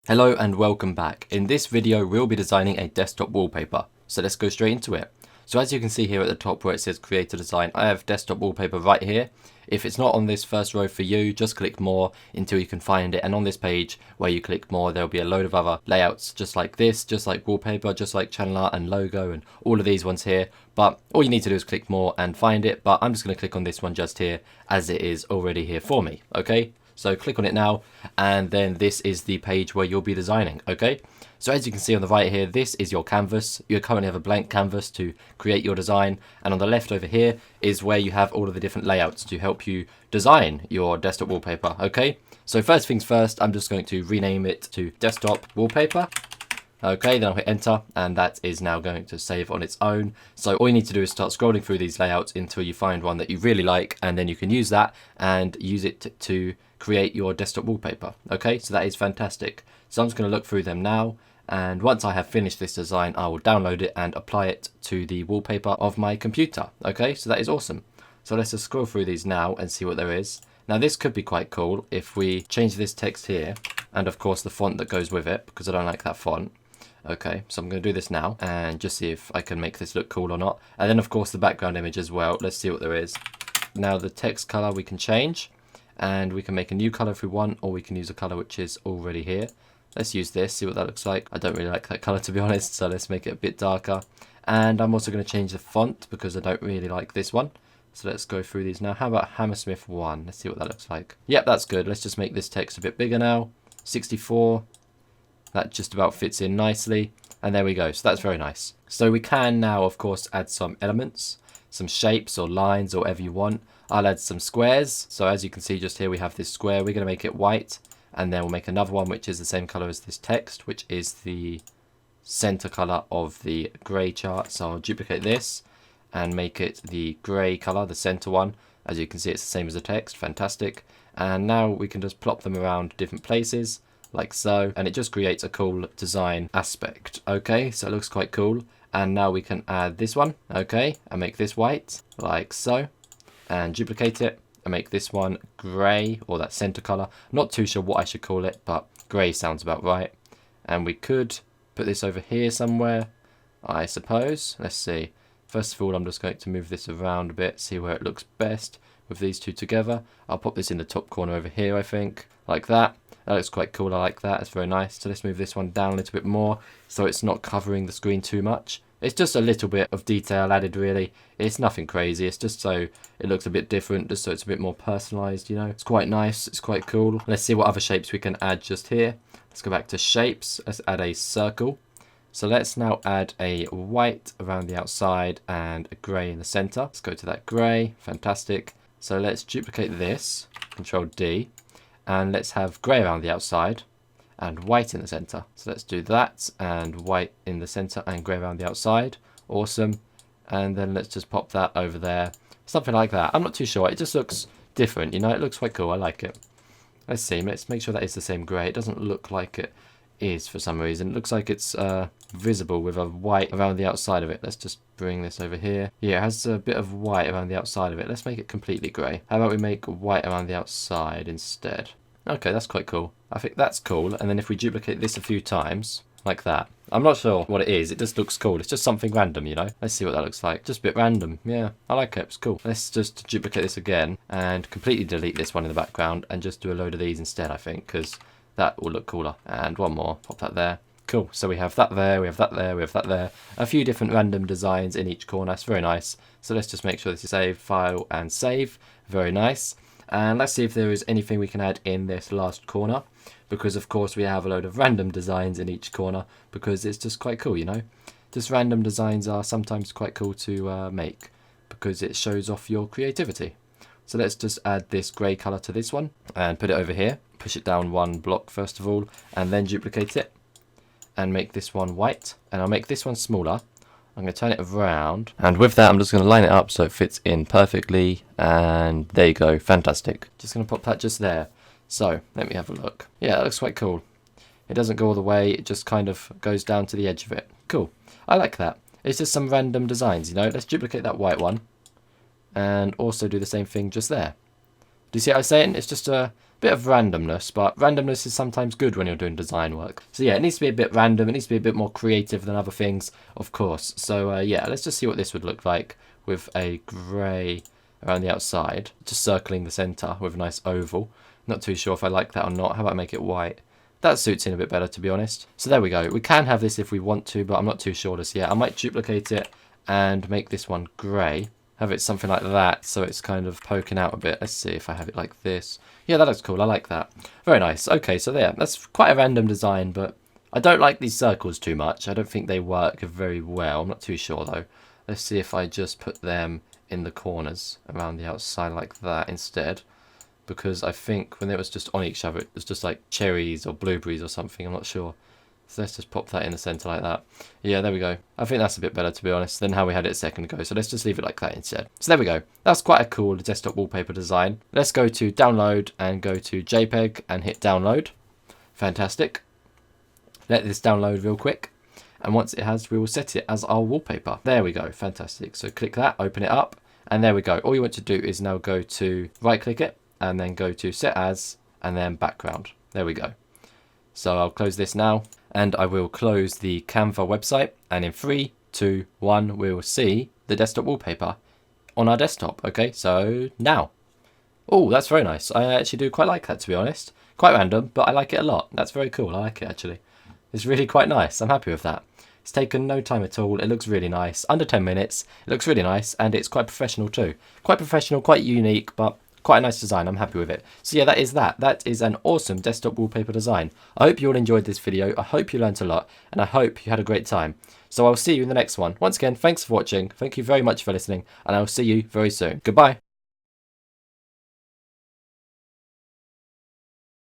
Hello and welcome back. In this video we'll be designing a desktop wallpaper, so let's go straight into it. So as you can see here at the top where it says create a design, I have desktop wallpaper right here. If it's not on this first row for you, just click more until you can find it, and on this page where you click more there'll be a load of other layouts just like this, just like wallpaper, just like channel art and logo and all of these ones here, but all you need to do is click more and find it. But I'm just going to click on this one just here as it is already here for me. Okay, so click on it now, and then this is the page where you'll be designing. Okay, so as you can see on the right here, this is your canvas. You currently have a blank canvas to create your design, and on the left over here is where you have all of the different layouts to help you design your desktop wallpaper. Okay, so first things first, I'm just going to rename it to desktop wallpaper. Okay, then I'll hit enter, and that is now going to save on its own. So all you need to do is start scrolling through these layouts until you find one that you really like, and then you can use that and use it to create your desktop wallpaper. Okay, so that is fantastic. So I'm just going to look through them now, and once I have finished this design I will download it and apply it to the wallpaper of my computer. Okay, so that is awesome. So let's just scroll through these now and see what there is. Now this could be quite cool if we change this text here, and of course the font that goes with it, because I don't like that font. Okay, so I'm going to do this now and just see if I can make this look cool or not. And then of course the background image as well. Let's see what there is. Now the text color we can change, and we can make a new color if we want, or we can use a color which is already here. Let's use this, see what that looks like. I don't really like that color, to be honest, so let's make it a bit darker. And I'm also going to change the font because I don't really like this one. So let's go through these now. How about Hammersmith 1? Let's see what that looks like. Yep, that's good. Let's just make this text a bit bigger now. 64. That just about fits in nicely, and there we go. So that's very nice. So we can now of course add some elements, some shapes or lines or whatever you want. I'll add some squares. So as you can see just here we have this square. We're going to make it white, and then we'll make another one which is the same color as this text, which is the center color of the gray chart. So I'll duplicate this and make it the gray color, the center one. As you can see it's the same as the text. Fantastic. And now we can just plop them around different places like so, and it just creates a cool design aspect. Okay, so it looks quite cool. And now we can add this one, okay, and make this white like so, and duplicate it and make this one gray, or that center color. Not too sure what I should call it, but gray sounds about right. And we could put this over here somewhere, I suppose. Let's see. First of all, I'm just going to move this around a bit, see where it looks best with these two together. I'll pop this in the top corner over here, I think, like that. That looks quite cool. I like that. It's very nice. So let's move this one down a little bit more so it's not covering the screen too much. It's just a little bit of detail added, really. It's nothing crazy. It's just so it looks a bit different, just so it's a bit more personalized, you know. It's quite nice. It's quite cool. Let's see what other shapes we can add just here. Let's go back to shapes. Let's add a circle. So let's now add a white around the outside and a grey in the center. Let's go to that grey. Fantastic. So let's duplicate this. Control D. And let's have grey around the outside and white in the center. So let's do that, and white in the center and grey around the outside. Awesome. And then let's just pop that over there. Something like that. I'm not too sure. It just looks different, you know. It looks quite cool. I like it. Let's see. Let's make sure that is the same grey. It doesn't look like it is for some reason. It looks like it's visible with a white around the outside of it. Let's just bring this over here. Yeah, it has a bit of white around the outside of it. Let's make it completely grey. How about we make white around the outside instead? Okay, that's quite cool. I think that's cool. And then if we duplicate this a few times, like that. I'm not sure what it is. It just looks cool. It's just something random, you know. Let's see what that looks like. Just a bit random. Yeah, I like it. It's cool. Let's just duplicate this again and completely delete this one in the background and just do a load of these instead, I think, because that will look cooler. And one more. Pop that there. Cool. So we have that there, we have that there, we have that there. A few different random designs in each corner. It's very nice. So let's just make sure this is save, file, and save. Very nice. And let's see if there is anything we can add in this last corner, because of course we have a load of random designs in each corner, because it's just quite cool, you know. Just random designs are sometimes quite cool to make, because it shows off your creativity. So let's just add this grey colour to this one and put it over here. Push it down one block first of all, and then duplicate it and make this one white. And I'll make this one smaller. I'm going to turn it around, and with that I'm just going to line it up so it fits in perfectly, and there you go. Fantastic. Just going to pop that just there. So let me have a look. Yeah, that looks quite cool. It doesn't go all the way, it just kind of goes down to the edge of it. Cool. I like that. It's just some random designs, you know. Let's duplicate that white one and also do the same thing just there. Do you see what I'm saying? It's just a bit of randomness, but randomness is sometimes good when you're doing design work. So yeah, it needs to be a bit random. It needs to be a bit more creative than other things, of course. So yeah, let's just see what this would look like with a grey around the outside, just circling the centre with a nice oval. Not too sure if I like that or not. How about I make it white? That suits in a bit better, to be honest. So there we go. We can have this if we want to, but I'm not too sure just yet. I might duplicate it and make this one grey. Have it something like that, so it's kind of poking out a bit. Let's see if I have it like this. Yeah, that looks cool. I like that. Very nice. Okay, so there. That's quite a random design, but I don't like these circles too much. I don't think they work very well. I'm not too sure, though. Let's see if I just put them in the corners around the outside like that instead. Because I think when it was just on each other, it was just like cherries or blueberries or something. I'm not sure. So let's just pop that in the centre like that. Yeah, there we go. I think that's a bit better, to be honest, than how we had it a second ago. So let's just leave it like that instead. So there we go. That's quite a cool desktop wallpaper design. Let's go to download and go to JPEG and hit download. Fantastic. Let this download real quick. And once it has, we will set it as our wallpaper. There we go. Fantastic. So click that, open it up, and there we go. All you want to do is now go to right-click it, and then go to set as, and then background. There we go. So I'll close this now, and I will close the Canva website, and in 3, 2, 1, we will see the desktop wallpaper on our desktop. Okay, so now. Oh, that's very nice. I actually do quite like that, to be honest. Quite random, but I like it a lot. That's very cool. I like it, actually. It's really quite nice. I'm happy with that. It's taken no time at all. It looks really nice. Under 10 minutes. It looks really nice, and it's quite professional too. Quite professional, quite unique, but quite a nice design. I'm happy with it. So yeah, that is that. That is an awesome desktop wallpaper design. I hope you all enjoyed this video. I hope you learnt a lot, and I hope you had a great time. So I'll see you in the next one. Once again, thanks for watching. Thank you very much for listening, and I'll see you very soon. Goodbye.